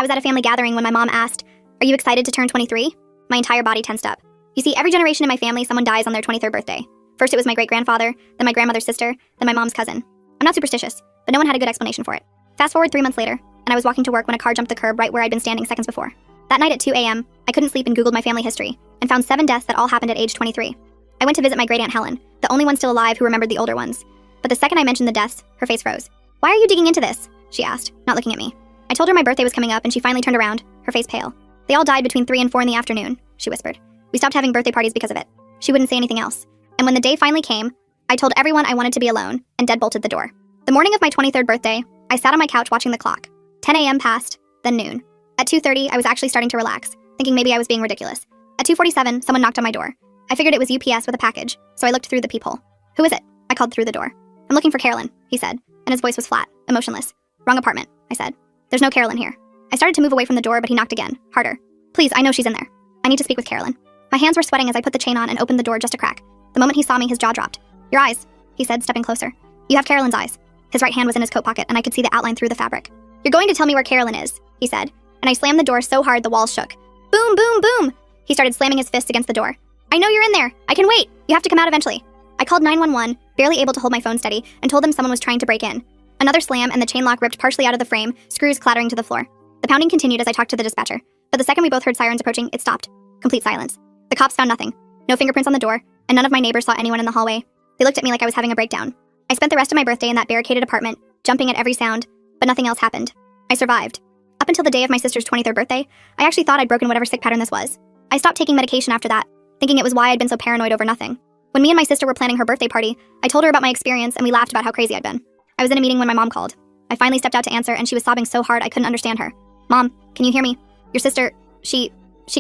was at a family gathering when my mom asked, "Are you excited to turn 23?" My entire body tensed up. You see, every generation in my family, someone dies on their 23rd birthday. First it was my great-grandfather, then my grandmother's sister, then my mom's cousin. I'm not superstitious, but no one had a good explanation for it. Fast forward 3 months later, and I was walking to work when a car jumped the curb right where I'd been standing seconds before. That night at 2 a.m., I couldn't sleep and Googled my family history, and found 7 deaths that all happened at age 23. I went to visit my great-aunt Helen, the only one still alive who remembered the older ones. But the second I mentioned the deaths, her face froze. "Why are you digging into this?" she asked, not looking at me. I told her my birthday was coming up and she finally turned around, her face pale. "They all died between 3 and 4 in the afternoon," she whispered. "We stopped having birthday parties because of it." She wouldn't say anything else. And when the day finally came, I told everyone I wanted to be alone and deadbolted the door. The morning of my 23rd birthday, I sat on my couch watching the clock. 10 a.m. passed, then noon. At 2:30, I was actually starting to relax, thinking maybe I was being ridiculous. At 2:47, someone knocked on my door. I figured it was UPS with a package, so I looked through the peephole. "Who is it?" I called through the door. "I'm looking for Carolyn," he said, and his voice was flat, emotionless. "Wrong apartment," I said. "There's no Carolyn here." I started to move away from the door, but he knocked again, harder. "Please, I know she's in there. I need to speak with Carolyn." My hands were sweating as I put the chain on and opened the door just a crack. The moment he saw me, his jaw dropped. "Your eyes," he said, stepping closer. "You have Carolyn's eyes." His right hand was in his coat pocket, and I could see the outline through the fabric. "You're going to tell me where Carolyn is," he said, and I slammed the door so hard the walls shook. "Boom, boom, boom!" He started slamming his fist against the door. "I know you're in there. I can wait. You have to come out eventually." I called 911, barely able to hold my phone steady, and told them someone was trying to break in. Another slam, and the chain lock ripped partially out of the frame, screws clattering to the floor. The pounding continued as I talked to the dispatcher, but the second we both heard sirens approaching, it stopped. Complete silence. The cops found nothing. No fingerprints on the door, and none of my neighbors saw anyone in the hallway. They looked at me like I was having a breakdown. I spent the rest of my birthday in that barricaded apartment, jumping at every sound, but nothing else happened. I survived. Up until the day of my sister's 23rd birthday, I actually thought I'd broken whatever sick pattern this was. I stopped taking medication after that, thinking it was why I'd been so paranoid over nothing. When me and my sister were planning her birthday party, I told her about my experience and we laughed about how crazy I'd been. I was in a meeting when my mom called. I finally stepped out to answer and she was sobbing so hard I couldn't understand her. "Mom, can you hear me? Your sister, she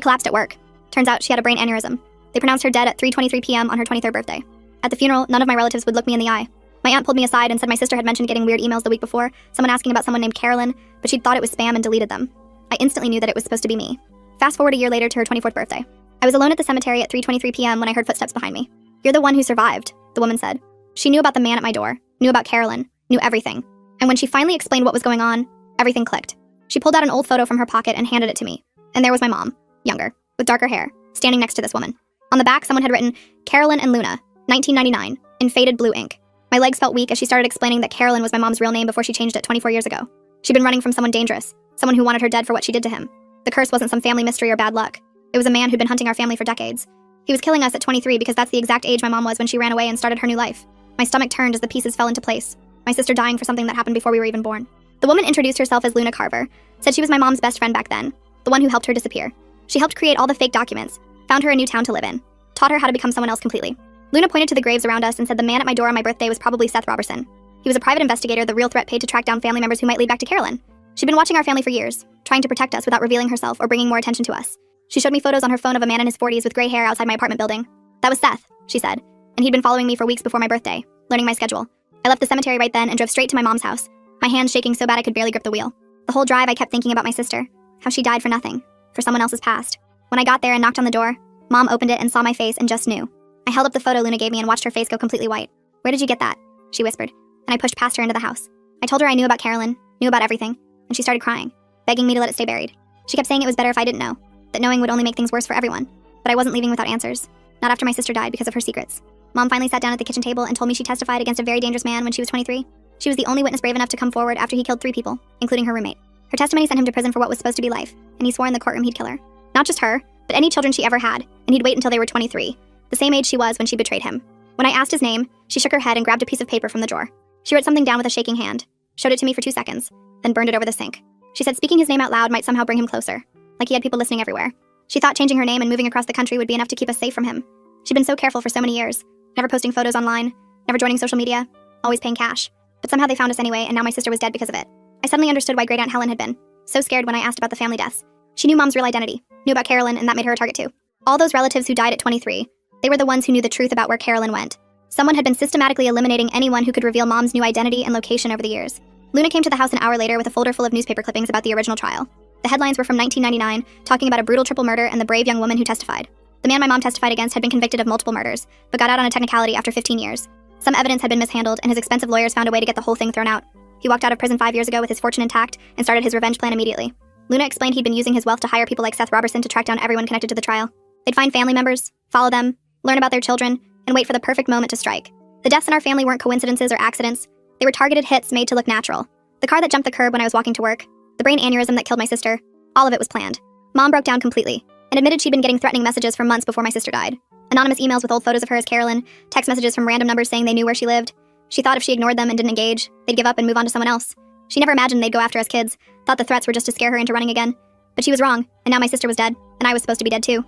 collapsed at work. Turns out she had a brain aneurysm. They pronounced her dead at 3:23 p.m. on her 23rd birthday. At the funeral, none of my relatives would look me in the eye. My aunt pulled me aside and said my sister had mentioned getting weird emails the week before, someone asking about someone named Carolyn, but she'd thought it was spam and deleted them. I instantly knew that it was supposed to be me. Fast forward a year later to her 24th birthday. I was alone at the cemetery at 3:23 p.m. when I heard footsteps behind me. "You're the one who survived," the woman said. She knew about the man at my door, knew about Carolyn, knew everything. And when she finally explained what was going on, everything clicked. She pulled out an old photo from her pocket and handed it to me. And there was my mom, younger, with darker hair, standing next to this woman. On the back, someone had written, "Carolyn and Luna, 1999, in faded blue ink." My legs felt weak as she started explaining that Carolyn was my mom's real name before she changed it 24 years ago. She'd been running from someone dangerous, someone who wanted her dead for what she did to him. The curse wasn't some family mystery or bad luck. It was a man who'd been hunting our family for decades. He was killing us at 23 because that's the exact age my mom was when she ran away and started her new life. My stomach turned as the pieces fell into place, my sister dying for something that happened before we were even born. The woman introduced herself as Luna Carver, said she was my mom's best friend back then, the one who helped her disappear. She helped create all the fake documents, found her a new town to live in, taught her how to become someone else completely. Luna pointed to the graves around us and said the man at my door on my birthday was probably Seth Robertson. He was a private investigator, the real threat paid to track down family members who might lead back to Carolyn. She'd been watching our family for years, trying to protect us without revealing herself or bringing more attention to us. She showed me photos on her phone of a man in his 40s with gray hair outside my apartment building. "That was Seth," she said, and he'd been following me for weeks before my birthday, learning my schedule. I left the cemetery right then and drove straight to my mom's house, my hands shaking so bad I could barely grip the wheel. The whole drive I kept thinking about my sister, how she died for nothing, for someone else's past. When I got there and knocked on the door, Mom opened it and saw my face and just knew. I held up the photo Luna gave me and watched her face go completely white. "Where did you get that?" she whispered, and I pushed past her into the house. I told her I knew about Carolyn, knew about everything, and she started crying, begging me to let it stay buried. She kept saying it was better if I didn't know, that knowing would only make things worse for everyone. But I wasn't leaving without answers, not after my sister died because of her secrets. Mom finally sat down at the kitchen table and told me she testified against a very dangerous man when she was 23. She was the only witness brave enough to come forward after he killed 3 people, including her roommate. Her testimony sent him to prison for what was supposed to be life, and he swore in the courtroom he'd kill her. Not just her, but any children she ever had, and he'd wait until they were 23, the same age she was when she betrayed him. When I asked his name, she shook her head and grabbed a piece of paper from the drawer. She wrote something down with a shaking hand, showed it to me for 2 seconds, then burned it over the sink. She said speaking his name out loud might somehow bring him closer, like he had people listening everywhere. She thought changing her name and moving across the country would be enough to keep us safe from him. She'd been so careful for so many years, never posting photos online, never joining social media, always paying cash. But somehow they found us anyway, and now my sister was dead because of it. I suddenly understood why Great Aunt Helen had been so scared when I asked about the family deaths. She knew Mom's real identity, knew about Carolyn, and that made her a target too. All those relatives who died at 23, they were the ones who knew the truth about where Carolyn went. Someone had been systematically eliminating anyone who could reveal Mom's new identity and location over the years. Luna came to the house an hour later with a folder full of newspaper clippings about the original trial. The headlines were from 1999, talking about a brutal triple murder and the brave young woman who testified. The man my mom testified against had been convicted of multiple murders, but got out on a technicality after 15 years. Some evidence had been mishandled, and his expensive lawyers found a way to get the whole thing thrown out. He walked out of prison 5 years ago with his fortune intact and started his revenge plan immediately. Luna explained he'd been using his wealth to hire people like Seth Robertson to track down everyone connected to the trial. They'd find family members, follow them, learn about their children, and wait for the perfect moment to strike. The deaths in our family weren't coincidences or accidents. They were targeted hits made to look natural. The car that jumped the curb when I was walking to work, the brain aneurysm that killed my sister, all of it was planned. Mom broke down completely and admitted she'd been getting threatening messages for months before my sister died. Anonymous emails with old photos of her as Carolyn, text messages from random numbers saying they knew where she lived. She thought if she ignored them and didn't engage, they'd give up and move on to someone else. She never imagined they'd go after us kids, thought the threats were just to scare her into running again. But she was wrong, and now my sister was dead, and I was supposed to be dead too.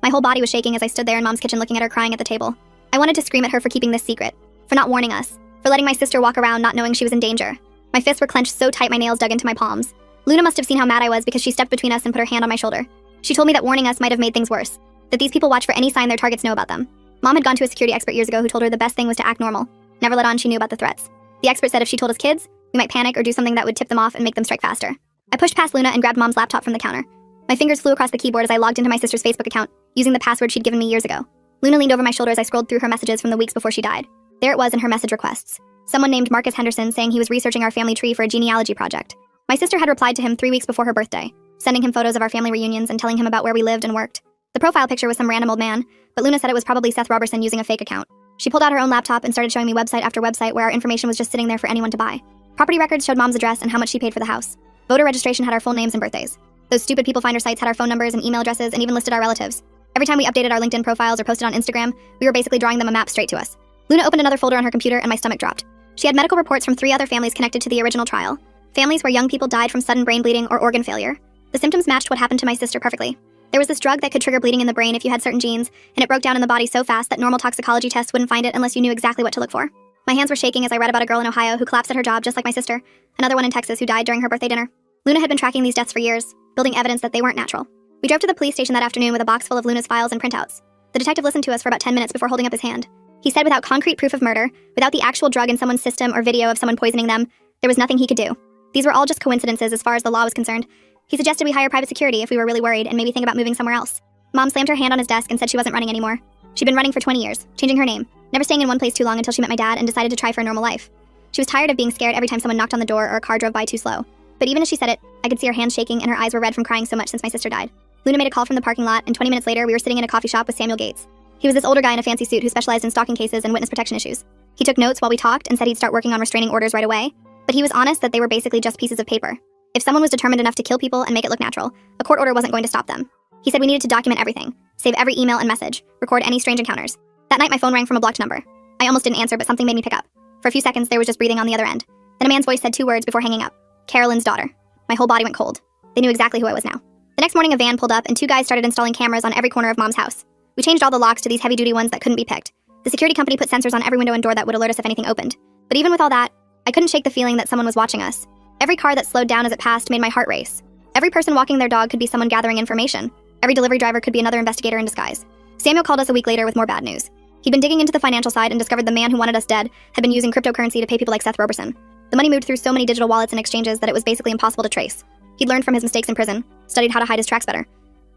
My whole body was shaking as I stood there in Mom's kitchen looking at her crying at the table. I wanted to scream at her for keeping this secret, for not warning us, for letting my sister walk around not knowing she was in danger. My fists were clenched so tight my nails dug into my palms. Luna must have seen how mad I was because she stepped between us and put her hand on my shoulder. She told me that warning us might have made things worse, that these people watch for any sign their targets know about them. Mom had gone to a security expert years ago who told her the best thing was to act normal, never let on she knew about the threats. The expert said if she told us kids, we might panic or do something that would tip them off and make them strike faster. I pushed past Luna and grabbed Mom's laptop from the counter. My fingers flew across the keyboard as I logged into my sister's Facebook account, using the password she'd given me years ago. Luna leaned over my shoulder as I scrolled through her messages from the weeks before she died. There it was in her message requests. Someone named Marcus Henderson saying he was researching our family tree for a genealogy project. My sister had replied to him 3 weeks before her birthday, sending him photos of our family reunions and telling him about where we lived and worked. The profile picture was some random old man, but Luna said it was probably Seth Robertson using a fake account. She pulled out her own laptop and started showing me website after website where our information was just sitting there for anyone to buy. Property records showed Mom's address and how much she paid for the house. Voter registration had our full names and birthdays. Those stupid people finder sites had our phone numbers and email addresses and even listed our relatives. Every time we updated our LinkedIn profiles or posted on Instagram, we were basically drawing them a map straight to us. Luna opened another folder on her computer and my stomach dropped. She had medical reports from 3 other families connected to the original trial. Families where young people died from sudden brain bleeding or organ failure. The symptoms matched what happened to my sister perfectly. There was this drug that could trigger bleeding in the brain if you had certain genes, and it broke down in the body so fast that normal toxicology tests wouldn't find it unless you knew exactly what to look for. My hands were shaking as I read about a girl in Ohio who collapsed at her job just like my sister, another one in Texas who died during her birthday dinner. Luna had been tracking these deaths for years, building evidence that they weren't natural. We drove to the police station that afternoon with a box full of Luna's files and printouts. The detective listened to us for about 10 minutes before holding up his hand. He said without concrete proof of murder, without the actual drug in someone's system or video of someone poisoning them, there was nothing he could do. These were all just coincidences as far as the law was concerned. He suggested we hire private security if we were really worried and maybe think about moving somewhere else. Mom slammed her hand on his desk and said she wasn't running anymore. She'd been running for 20 years, changing her name, never staying in one place too long until she met my dad and decided to try for a normal life. She was tired of being scared every time someone knocked on the door or a car drove by too slow. But even as she said it, I could see her hands shaking and her eyes were red from crying so much since my sister died. Luna made a call from the parking lot, and 20 minutes later, we were sitting in a coffee shop with Samuel Gates. He was this older guy in a fancy suit who specialized in stalking cases and witness protection issues. He took notes while we talked and said he'd start working on restraining orders right away, but he was honest that they were basically just pieces of paper. If someone was determined enough to kill people and make it look natural, a court order wasn't going to stop them. He said we needed to document everything, save every email and message, record any strange encounters. That night, my phone rang from a blocked number. I almost didn't answer, but something made me pick up. For a few seconds, there was just breathing on the other end. Then a man's voice said 2 words before hanging up. Carolyn's daughter. My whole body went cold. They knew exactly who I was now. The next morning, a van pulled up and 2 guys started installing cameras on every corner of Mom's house. We changed all the locks to these heavy-duty ones that couldn't be picked. The security company put sensors on every window and door that would alert us if anything opened. But even with all that, I couldn't shake the feeling that someone was watching us. Every car that slowed down as it passed made my heart race. Every person walking their dog could be someone gathering information. Every delivery driver could be another investigator in disguise. Samuel called us a week later with more bad news. He'd been digging into the financial side and discovered the man who wanted us dead had been using cryptocurrency to pay people like Seth Robertson. The money moved through so many digital wallets and exchanges that it was basically impossible to trace. He'd learned from his mistakes in prison, studied how to hide his tracks better.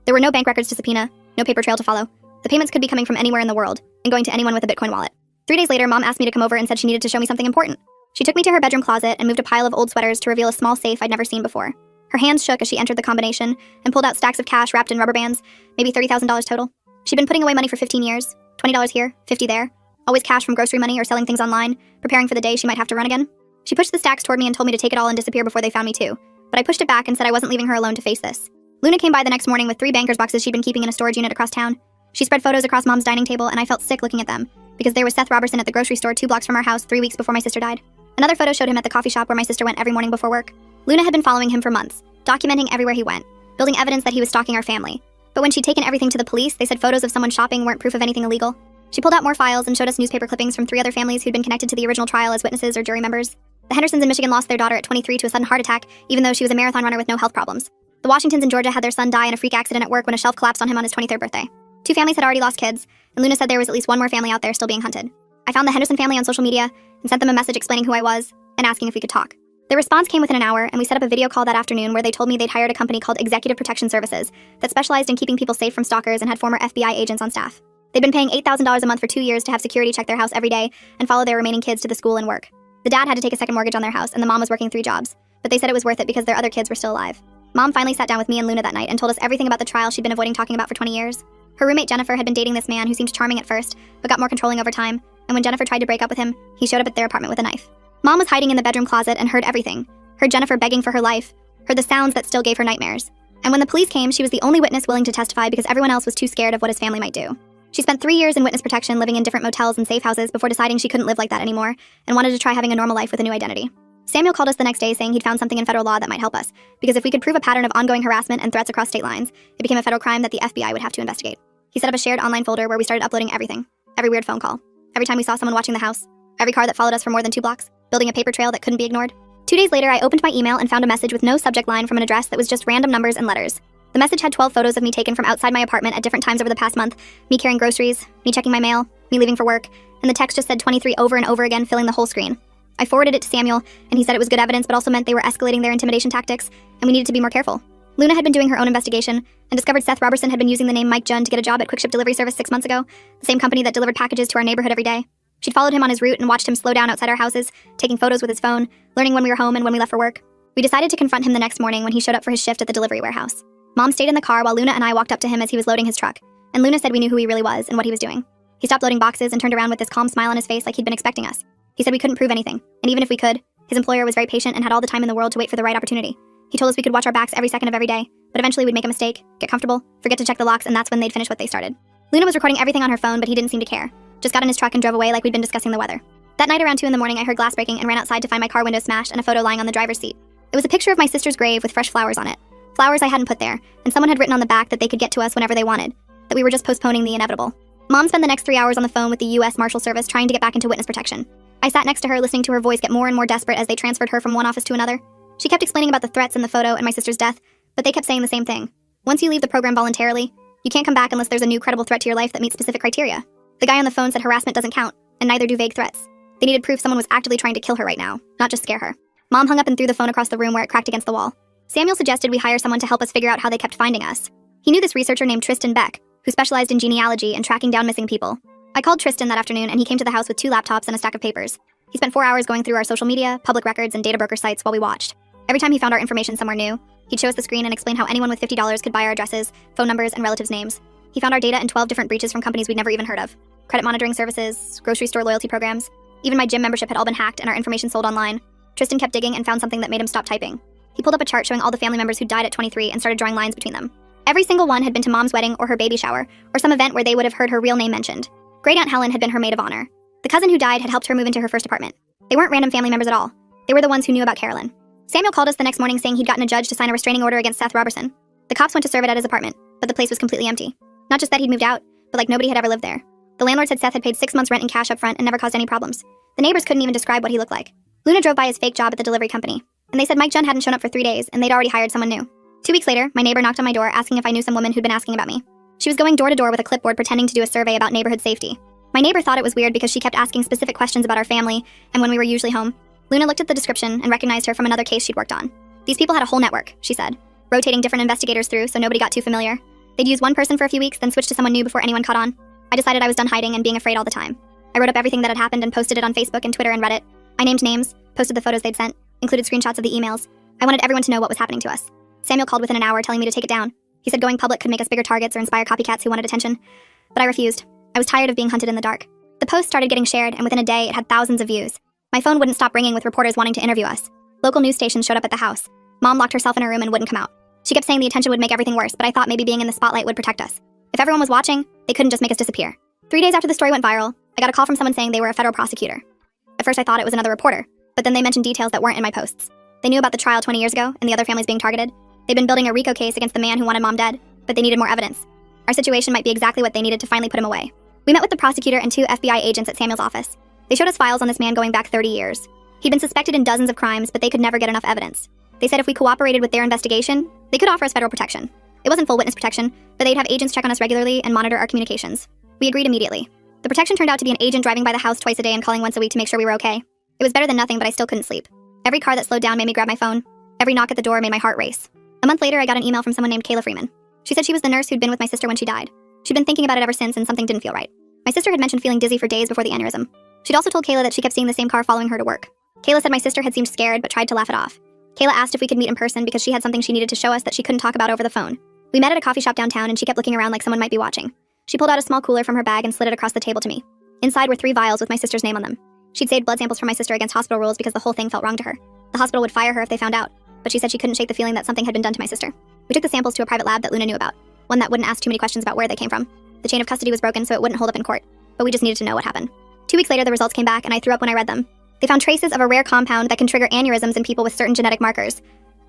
There were no bank records to subpoena, no paper trail to follow. The payments could be coming from anywhere in the world and going to anyone with a Bitcoin wallet. 3 days later, Mom asked me to come over and said she needed to show me something important. She took me to her bedroom closet and moved a pile of old sweaters to reveal a small safe I'd never seen before. Her hands shook as she entered the combination and pulled out stacks of cash wrapped in rubber bands, maybe $30,000 total. She'd been putting away money for 15 years, $20 here, $50 there, always cash from grocery money or selling things online, preparing for the day she might have to run again. She pushed the stacks toward me and told me to take it all and disappear before they found me too, but I pushed it back and said I wasn't leaving her alone to face this. Luna came by the next morning with 3 banker's boxes she'd been keeping in a storage unit across town. She spread photos across Mom's dining table, and I felt sick looking at them, because there was Seth Robertson at the grocery store 2 blocks from our house 3 weeks before my sister died. Another photo showed him at the coffee shop where my sister went every morning before work. Luna had been following him for months, documenting everywhere he went, building evidence that he was stalking our family. But when she'd taken everything to the police, they said photos of someone shopping weren't proof of anything illegal. She pulled out more files and showed us newspaper clippings from 3 other families who'd been connected to the original trial as witnesses or jury members. The Hendersons in Michigan lost their daughter at 23 to a sudden heart attack, even though she was a marathon runner with no health problems. The Washingtons in Georgia had their son die in a freak accident at work when a shelf collapsed on him on his 23rd birthday. 2 families had already lost kids, and Luna said there was at least 1 more family out there still being hunted. I found the Henderson family on social media and sent them a message explaining who I was and asking if we could talk. Their response came within an hour, and we set up a video call that afternoon where they told me they'd hired a company called Executive Protection Services that specialized in keeping people safe from stalkers and had former FBI agents on staff. They'd been paying $8,000 a month for 2 years to have security check their house every day and follow their remaining kids to the school and work. The dad had to take a second mortgage on their house, and the mom was working 3 jobs, but they said it was worth it because their other kids were still alive. Mom finally sat down with me and Luna that night and told us everything about the trial she'd been avoiding talking about for 20 years. Her roommate Jennifer had been dating this man who seemed charming at first, but got more controlling over time, and when Jennifer tried to break up with him, he showed up at their apartment with a knife. Mom was hiding in the bedroom closet and heard everything. Heard Jennifer begging for her life, heard the sounds that still gave her nightmares. And when the police came, she was the only witness willing to testify because everyone else was too scared of what his family might do. She spent 3 years in witness protection living in different motels and safe houses before deciding she couldn't live like that anymore and wanted to try having a normal life with a new identity. Samuel called us the next day saying he'd found something in federal law that might help us, because if we could prove a pattern of ongoing harassment and threats across state lines, it became a federal crime that the FBI would have to investigate. He set up a shared online folder where we started uploading everything. Every weird phone call. Every time we saw someone watching the house. Every car that followed us for more than 2 blocks. Building a paper trail that couldn't be ignored. 2 days later, I opened my email and found a message with no subject line from an address that was just random numbers and letters. The message had 12 photos of me taken from outside my apartment at different times over the past month, me carrying groceries, me checking my mail, me leaving for work, and the text just said 23 over and over again, filling the whole screen. I forwarded it to Samuel, and he said it was good evidence but also meant they were escalating their intimidation tactics, and we needed to be more careful. Luna had been doing her own investigation and discovered Seth Robertson had been using the name Mike Junn to get a job at Quick Ship Delivery Service 6 months ago, the same company that delivered packages to our neighborhood every day. She'd followed him on his route and watched him slow down outside our houses, taking photos with his phone, learning when we were home and when we left for work. We decided to confront him the next morning when he showed up for his shift at the delivery warehouse. Mom stayed in the car while Luna and I walked up to him as he was loading his truck, and Luna said we knew who he really was and what he was doing. He stopped loading boxes and turned around with this calm smile on his face like he'd been expecting us. He said we couldn't prove anything, and even if we could, his employer was very patient and had all the time in the world to wait for the right opportunity. He told us we could watch our backs every second of every day, but eventually we'd make a mistake, get comfortable, forget to check the locks, and that's when they'd finish what they started. Luna was recording everything on her phone, but he didn't seem to care. Just got in his truck and drove away like we'd been discussing the weather. That night around 2 in the morning, I heard glass breaking and ran outside to find my car window smashed and a photo lying on the driver's seat. It was a picture of my sister's grave with fresh flowers on it. Flowers I hadn't put there, and someone had written on the back that they could get to us whenever they wanted, that we were just postponing the inevitable. Mom spent the next 3 hours on the phone with the U.S. Marshal Service trying to get back into witness protection. I sat next to her listening to her voice get more and more desperate as they transferred her from one office to another. She kept explaining about the threats in the photo and my sister's death, but they kept saying the same thing. Once you leave the program voluntarily, you can't come back unless there's a new credible threat to your life that meets specific criteria. The guy on the phone said harassment doesn't count, and neither do vague threats. They needed proof someone was actively trying to kill her right now, not just scare her. Mom hung up and threw the phone across the room where it cracked against the wall. Samuel suggested we hire someone to help us figure out how they kept finding us. He knew this researcher named Tristan Beck, who specialized in genealogy and tracking down missing people. I called Tristan that afternoon, and he came to the house with 2 laptops and a stack of papers. He spent 4 hours going through our social media, public records, and data broker sites while we watched. Every time he found our information somewhere new, he'd show us the screen and explain how anyone with $50 could buy our addresses, phone numbers, and relatives' names. He found our data in 12 different breaches from companies we'd never even heard of. Credit monitoring services, grocery store loyalty programs. Even my gym membership had all been hacked and our information sold online. Tristan kept digging and found something that made him stop typing. He pulled up a chart showing all the family members who died at 23 and started drawing lines between them. Every single one had been to Mom's wedding or her baby shower, or some event where they would have heard her real name mentioned. Great Aunt Helen had been her maid of honor. The cousin who died had helped her move into her first apartment. They weren't random family members at all. They were the ones who knew about Carolyn. Samuel called us the next morning saying he'd gotten a judge to sign a restraining order against Seth Robertson. The cops went to serve it at his apartment, but the place was completely empty. Not just that he'd moved out, but like nobody had ever lived there. The landlord said Seth had paid 6 months rent in cash up front and never caused any problems. The neighbors couldn't even describe what he looked like. Luna drove by his fake job at the delivery company, and they said Mike Junn hadn't shown up for 3 days, and they'd already hired someone new. 2 weeks later, my neighbor knocked on my door asking if I knew some woman who'd been asking about me. She was going door to door with a clipboard pretending to do a survey about neighborhood safety. My neighbor thought it was weird because she kept asking specific questions about our family and when we were usually home. Luna looked at the description and recognized her from another case she'd worked on. These people had a whole network, she said, rotating different investigators through so nobody got too familiar. They'd use one person for a few weeks, then switch to someone new before anyone caught on. I decided I was done hiding and being afraid all the time. I wrote up everything that had happened and posted it on Facebook and Twitter and Reddit. I named names, posted the photos they'd sent, included screenshots of the emails. I wanted everyone to know what was happening to us. Samuel called within an hour telling me to take it down. He said going public could make us bigger targets or inspire copycats who wanted attention. But I refused. I was tired of being hunted in the dark. The post started getting shared, and within a day, it had thousands of views. My phone wouldn't stop ringing with reporters wanting to interview us. Local news stations showed up at the house. Mom locked herself in her room and wouldn't come out. She kept saying the attention would make everything worse, but I thought maybe being in the spotlight would protect us. If everyone was watching, they couldn't just make us disappear. 3 days after the story went viral, I got a call from someone saying they were a federal prosecutor. At first I thought it was another reporter, but then they mentioned details that weren't in my posts. They knew about the trial 20 years ago and the other families being targeted. They'd been building a RICO case against the man who wanted Mom dead, but they needed more evidence. Our situation might be exactly what they needed to finally put him away. We met with the prosecutor and 2 FBI agents at Samuel's office. They showed us files on this man going back 30 years. He'd been suspected in dozens of crimes, but they could never get enough evidence. They said if we cooperated with their investigation, they could offer us federal protection. It wasn't full witness protection, but they'd have agents check on us regularly and monitor our communications. We agreed immediately. The protection turned out to be an agent driving by the house twice a day and calling once a week to make sure we were okay. It was better than nothing, but I still couldn't sleep. Every car that slowed down made me grab my phone. Every knock at the door made my heart race. A month later, I got an email from someone named Kayla Freeman. She said she was the nurse who'd been with my sister when she died. She'd been thinking about it ever since, and something didn't feel right. My sister had mentioned feeling dizzy for days before the aneurysm. She'd also told Kayla that she kept seeing the same car following her to work. Kayla said my sister had seemed scared, but tried to laugh it off. Kayla asked if we could meet in person because she had something she needed to show us that she couldn't talk about over the phone. We met at a coffee shop downtown and she kept looking around like someone might be watching. She pulled out a small cooler from her bag and slid it across the table to me. Inside were 3 vials with my sister's name on them. She'd saved blood samples for my sister against hospital rules because the whole thing felt wrong to her. The hospital would fire her if they found out, but she said she couldn't shake the feeling that something had been done to my sister. We took the samples to a private lab that Luna knew about, one that wouldn't ask too many questions about where they came from. The chain of custody was broken so it wouldn't hold up in court, but we just needed to know what happened. 2 weeks later, the results came back and I threw up when I read them. They found traces of a rare compound that can trigger aneurysms in people with certain genetic markers.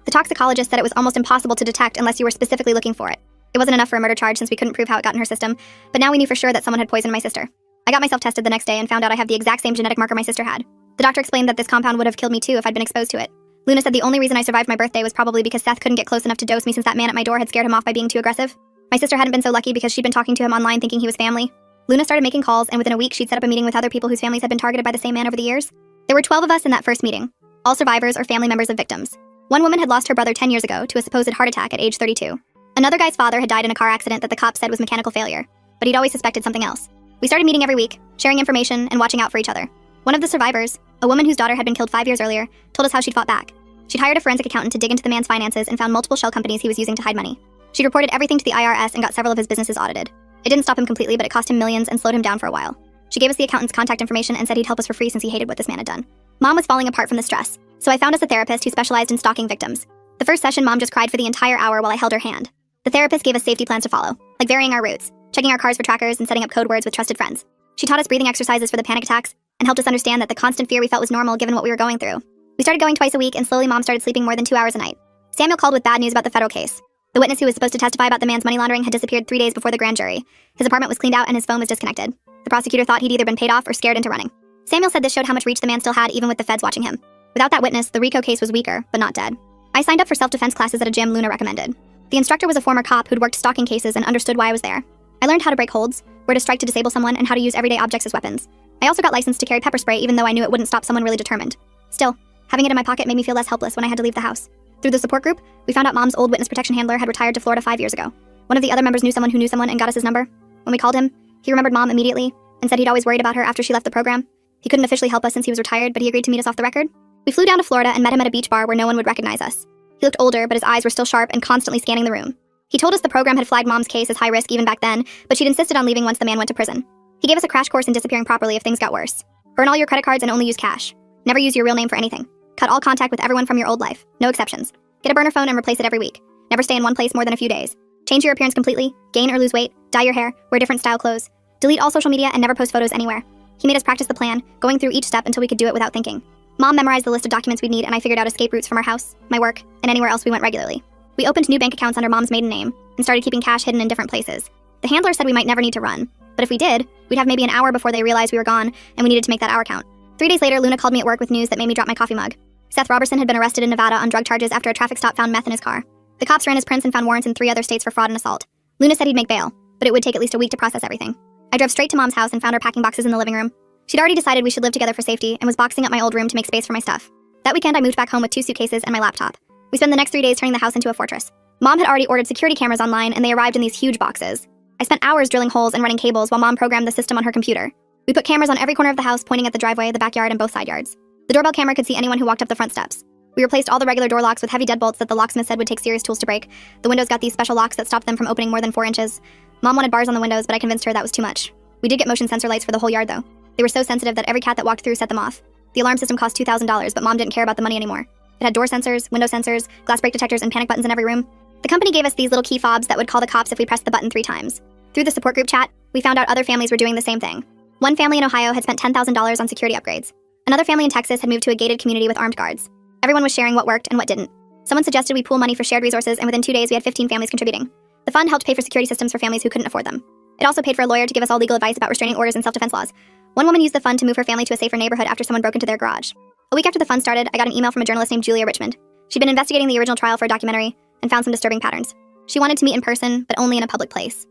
The toxicologist said it was almost impossible to detect unless you were specifically looking for it. It wasn't enough for a murder charge since we couldn't prove how it got in her system, but now we knew for sure that someone had poisoned my sister. I got myself tested the next day and found out I have the exact same genetic marker my sister had. The doctor explained that this compound would have killed me too if I'd been exposed to it. Luna said the only reason I survived my birthday was probably because Seth couldn't get close enough to dose me since that man at my door had scared him off by being too aggressive. My sister hadn't been so lucky because she'd been talking to him online thinking he was family. Luna started making calls, and within a week she'd set up a meeting with other people whose families had been targeted by the same man over the years. There were 12 of us in that first meeting, all survivors or family members of victims. One woman had lost her brother 10 years ago to a supposed heart attack at age 32. Another guy's father had died in a car accident that the cops said was mechanical failure, but he'd always suspected something else. We started meeting every week, sharing information and watching out for each other. One of the survivors, a woman whose daughter had been killed 5 years earlier, told us how she'd fought back. She'd hired a forensic accountant to dig into the man's finances and found multiple shell companies he was using to hide money. She'd reported everything to the IRS and got several of his businesses audited. It didn't stop him completely, but it cost him millions and slowed him down for a while. She gave us the accountant's contact information and said he'd help us for free since he hated what this man had done. Mom was falling apart from the stress, so I found us a therapist who specialized in stalking victims. The first session, Mom just cried for the entire hour while I held her hand. The therapist gave us safety plans to follow, like varying our routes, checking our cars for trackers, and setting up code words with trusted friends. She taught us breathing exercises for the panic attacks and helped us understand that the constant fear we felt was normal given what we were going through. We started going twice a week, and slowly Mom started sleeping more than 2 hours a night. Samuel called with bad news about the federal case. The witness who was supposed to testify about the man's money laundering had disappeared 3 days before the grand jury. His apartment was cleaned out and his phone was disconnected. The prosecutor thought he'd either been paid off or scared into running. Samuel said this showed how much reach the man still had even with the feds watching him. Without that witness, the RICO case was weaker, but not dead. I signed up for self-defense classes at a gym Luna recommended. The instructor was a former cop who'd worked stalking cases and understood why I was there. I learned how to break holds, where to strike to disable someone, and how to use everyday objects as weapons. I also got licensed to carry pepper spray even though I knew it wouldn't stop someone really determined. Still, having it in my pocket made me feel less helpless when I had to leave the house. Through the support group, we found out Mom's old witness protection handler had retired to Florida 5 years ago. One of the other members knew someone who knew someone and got us his number. When we called him, he remembered Mom immediately and said he'd always worried about her after she left the program. He couldn't officially help us since he was retired, but he agreed to meet us off the record. We flew down to Florida and met him at a beach bar where no one would recognize us. He looked older, but his eyes were still sharp and constantly scanning the room. He told us the program had flagged Mom's case as high risk even back then, but she'd insisted on leaving once the man went to prison. He gave us a crash course in disappearing properly if things got worse. Burn all your credit cards and only use cash. Never use your real name for anything. Cut all contact with everyone from your old life. No exceptions. Get a burner phone and replace it every week. Never stay in one place more than a few days. Change your appearance completely. Gain or lose weight. Dye your hair. Wear different style clothes. Delete all social media and never post photos anywhere. He made us practice the plan, going through each step until we could do it without thinking. Mom memorized the list of documents we'd need and I figured out escape routes from our house, my work, and anywhere else we went regularly. We opened new bank accounts under Mom's maiden name and started keeping cash hidden in different places. The handler said we might never need to run, but if we did, we'd have maybe an hour before they realized we were gone and we needed to make that hour count. 3 days later, Luna called me at work with news that made me drop my coffee mug. Seth Robertson had been arrested in Nevada on drug charges after a traffic stop found meth in his car. The cops ran his prints and found warrants in 3 other states for fraud and assault. Luna said he'd make bail, but it would take at least a week to process everything. I drove straight to Mom's house and found her packing boxes in the living room. She'd already decided we should live together for safety and was boxing up my old room to make space for my stuff. That weekend, I moved back home with 2 suitcases and my laptop. We spent the next 3 days turning the house into a fortress. Mom had already ordered security cameras online and they arrived in these huge boxes. I spent hours drilling holes and running cables while Mom programmed the system on her computer. We put cameras on every corner of the house pointing at the driveway, the backyard, and both side yards. The doorbell camera could see anyone who walked up the front steps. We replaced all the regular door locks with heavy deadbolts that the locksmith said would take serious tools to break. The windows got these special locks that stopped them from opening more than 4 inches. Mom wanted bars on the windows, but I convinced her that was too much. We did get motion sensor lights for the whole yard, though. They were so sensitive that every cat that walked through set them off. The alarm system cost $2,000, but Mom didn't care about the money anymore. It had door sensors, window sensors, glass break detectors, and panic buttons in every room. The company gave us these little key fobs that would call the cops if we pressed the button 3 times. Through the support group chat, we found out other families were doing the same thing. One family in Ohio had spent $10,000 on security upgrades. Another family in Texas had moved to a gated community with armed guards. Everyone was sharing what worked and what didn't. Someone suggested we pool money for shared resources, and within 2 days we had 15 families contributing. The fund helped pay for security systems for families who couldn't afford them. It also paid for a lawyer to give us all legal advice about restraining orders and self-defense laws. One woman used the fund to move her family to a safer neighborhood after someone broke into their garage. A week after the fund started, I got an email from a journalist named Julia Richmond. She'd been investigating the original trial for a documentary and found some disturbing patterns. She wanted to meet in person, but only in a public place.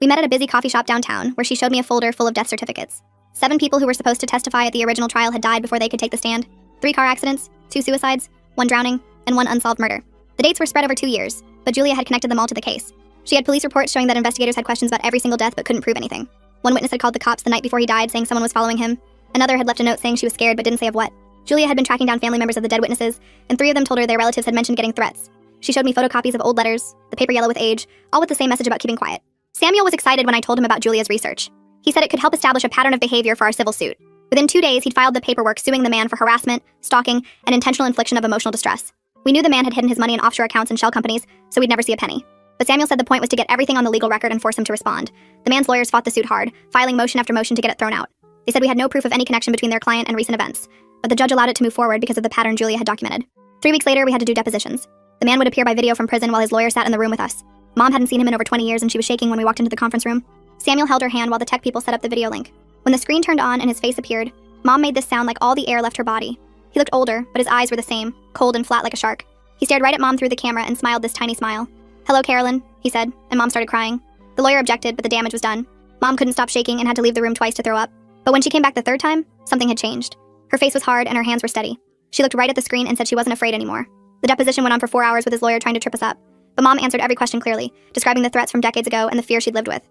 We met at a busy coffee shop downtown, where she showed me a folder full of death certificates. 7 people who were supposed to testify at the original trial had died before they could take the stand. 3 car accidents, 2 suicides, 1 drowning, and 1 unsolved murder. The dates were spread over 2 years, but Julia had connected them all to the case. She had police reports showing that investigators had questions about every single death but couldn't prove anything. One witness had called the cops the night before he died saying someone was following him. Another had left a note saying she was scared but didn't say of what. Julia had been tracking down family members of the dead witnesses, and 3 of them told her their relatives had mentioned getting threats. She showed me photocopies of old letters, the paper yellow with age, all with the same message about keeping quiet. Samuel was excited when I told him about Julia's research. He said it could help establish a pattern of behavior for our civil suit. Within 2 days, he'd filed the paperwork suing the man for harassment, stalking, and intentional infliction of emotional distress. We knew the man had hidden his money in offshore accounts and shell companies, so we'd never see a penny. But Samuel said the point was to get everything on the legal record and force him to respond. The man's lawyers fought the suit hard, filing motion after motion to get it thrown out. They said we had no proof of any connection between their client and recent events, but the judge allowed it to move forward because of the pattern Julia had documented. 3 weeks later, we had to do depositions. The man would appear by video from prison while his lawyer sat in the room with us. Mom hadn't seen him in over 20 years and she was shaking when we walked into the conference room. Samuel held her hand while the tech people set up the video link. When the screen turned on and his face appeared, Mom made this sound like all the air left her body. He looked older, but his eyes were the same, cold and flat like a shark. He stared right at Mom through the camera and smiled this tiny smile. "Hello, Carolyn," he said, and Mom started crying. The lawyer objected, but the damage was done. Mom couldn't stop shaking and had to leave the room twice to throw up. But when she came back the 3rd time, something had changed. Her face was hard and her hands were steady. She looked right at the screen and said she wasn't afraid anymore. The deposition went on for 4 hours with his lawyer trying to trip us up. But Mom answered every question clearly, describing the threats from decades ago and the fear she'd lived with.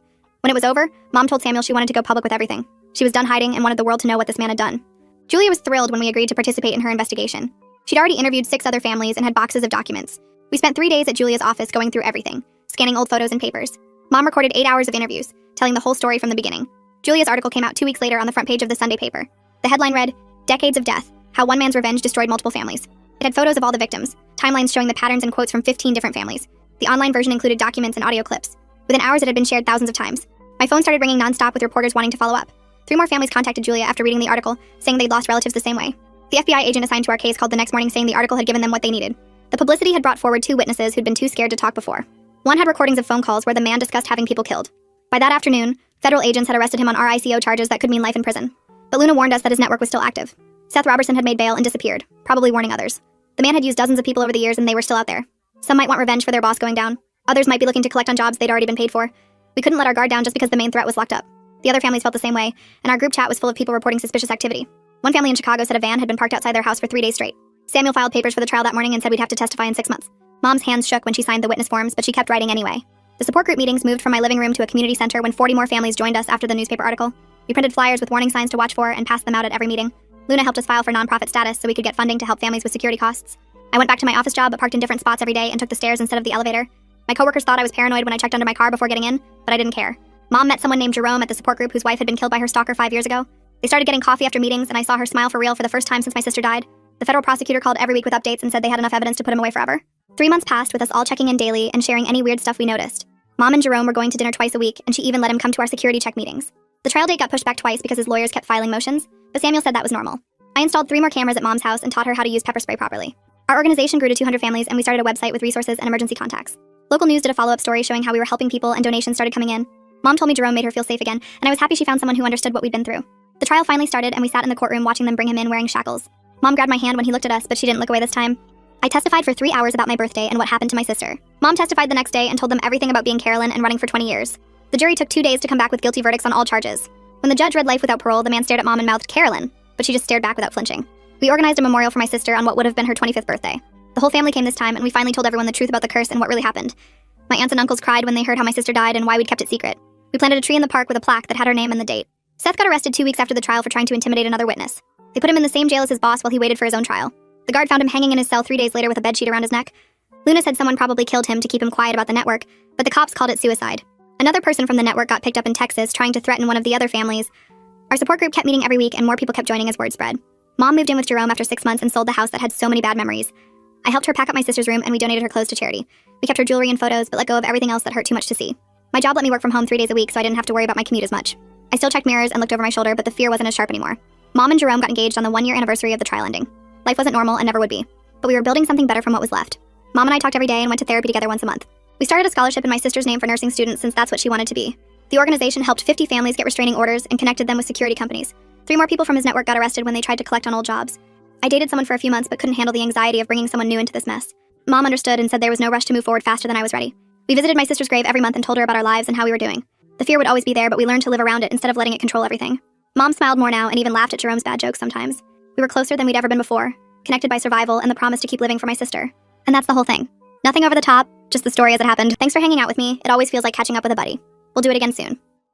When it was over, Mom told Samuel she wanted to go public with everything. She was done hiding and wanted the world to know what this man had done. Julia was thrilled when we agreed to participate in her investigation. She'd already interviewed 6 other families and had boxes of documents. We spent 3 days at Julia's office going through everything, scanning old photos and papers. Mom recorded 8 hours of interviews, telling the whole story from the beginning. Julia's article came out 2 weeks later on the front page of the Sunday paper. The headline read, "Decades of Death, How One Man's Revenge Destroyed Multiple Families." It had photos of all the victims, timelines showing the patterns and quotes from 15 different families. The online version included documents and audio clips. Within hours, it had been shared thousands of times. My phone started ringing nonstop with reporters wanting to follow up. 3 more families contacted Julia after reading the article, saying they'd lost relatives the same way. The FBI agent assigned to our case called the next morning saying the article had given them what they needed. The publicity had brought forward 2 witnesses who'd been too scared to talk before. One had recordings of phone calls where the man discussed having people killed. By that afternoon, federal agents had arrested him on RICO charges that could mean life in prison. But Luna warned us that his network was still active. Seth Robertson had made bail and disappeared, probably warning others. The man had used dozens of people over the years and they were still out there. Some might want revenge for their boss going down. Others might be looking to collect on jobs they'd already been paid for. We couldn't let our guard down just because the main threat was locked up. The other families felt the same way, and our group chat was full of people reporting suspicious activity. One family in Chicago said a van had been parked outside their house for 3 days straight. Samuel filed papers for the trial that morning and said we'd have to testify in 6 months. Mom's hands shook when she signed the witness forms, but she kept writing anyway. The support group meetings moved from my living room to a community center when 40 more families joined us after the newspaper article. We printed flyers with warning signs to watch for and passed them out at every meeting. Luna helped us file for nonprofit status so we could get funding to help families with security costs. I went back to my office job but parked in different spots every day and took the stairs instead of the elevator. My coworkers thought I was paranoid when I checked under my car before getting in, but I didn't care. Mom met someone named Jerome at the support group whose wife had been killed by her stalker 5 years ago. They started getting coffee after meetings and I saw her smile for real for the first time since my sister died. The federal prosecutor called every week with updates and said they had enough evidence to put him away forever. 3 months passed with us all checking in daily and sharing any weird stuff we noticed. Mom and Jerome were going to dinner twice a week and she even let him come to our security check meetings. The trial date got pushed back twice because his lawyers kept filing motions, but Samuel said that was normal. I installed 3 more cameras at Mom's house and taught her how to use pepper spray properly. Our organization grew to 200 families and we started a website with resources and emergency contacts. Local news did a follow-up story showing how we were helping people and donations started coming in. Mom told me Jerome made her feel safe again, and I was happy she found someone who understood what we'd been through. The trial finally started and we sat in the courtroom watching them bring him in wearing shackles. Mom grabbed my hand when he looked at us, but she didn't look away this time. I testified for 3 hours about my birthday and what happened to my sister. Mom testified the next day and told them everything about being Carolyn and running for 20 years. The jury took 2 days to come back with guilty verdicts on all charges. When the judge read life without parole, the man stared at Mom and mouthed Carolyn, but she just stared back without flinching. We organized a memorial for my sister on what would have been her 25th birthday. The whole family came this time and we finally told everyone the truth about the curse and what really happened. My aunts and uncles cried when they heard how my sister died and why we'd kept it secret. We planted a tree in the park with a plaque that had her name and the date. Seth got arrested 2 weeks after the trial for trying to intimidate another witness. They put him in the same jail as his boss while he waited for his own trial. The guard found him hanging in his cell 3 days later with a bedsheet around his neck. Luna said someone probably killed him to keep him quiet about the network, but the cops called it suicide. Another person from the network got picked up in Texas trying to threaten one of the other families. Our support group kept meeting every week and more people kept joining as word spread. Mom moved in with Jerome after 6 months and sold the house that had so many bad memories. I helped her pack up my sister's room and we donated her clothes to charity. We kept her jewelry and photos but let go of everything else that hurt too much to see. My job let me work from home 3 days a week so I didn't have to worry about my commute as much. I still checked mirrors and looked over my shoulder, but the fear wasn't as sharp anymore. Mom and Jerome got engaged on the 1-year anniversary of the trial ending. Life wasn't normal and never would be, but we were building something better from what was left. Mom and I talked every day and went to therapy together once a month. We started a scholarship in my sister's name for nursing students since that's what she wanted to be. The organization helped 50 families get restraining orders and connected them with security companies. 3 more people from his network got arrested when they tried to collect on old jobs. I dated someone for a few months but couldn't handle the anxiety of bringing someone new into this mess. Mom understood and said there was no rush to move forward faster than I was ready. We visited my sister's grave every month and told her about our lives and how we were doing. The fear would always be there, but we learned to live around it instead of letting it control everything. Mom smiled more now and even laughed at Jerome's bad jokes sometimes. We were closer than we'd ever been before, connected by survival and the promise to keep living for my sister. And that's the whole thing. Nothing over the top, just the story as it happened. Thanks for hanging out with me. It always feels like catching up with a buddy. We'll do it again soon.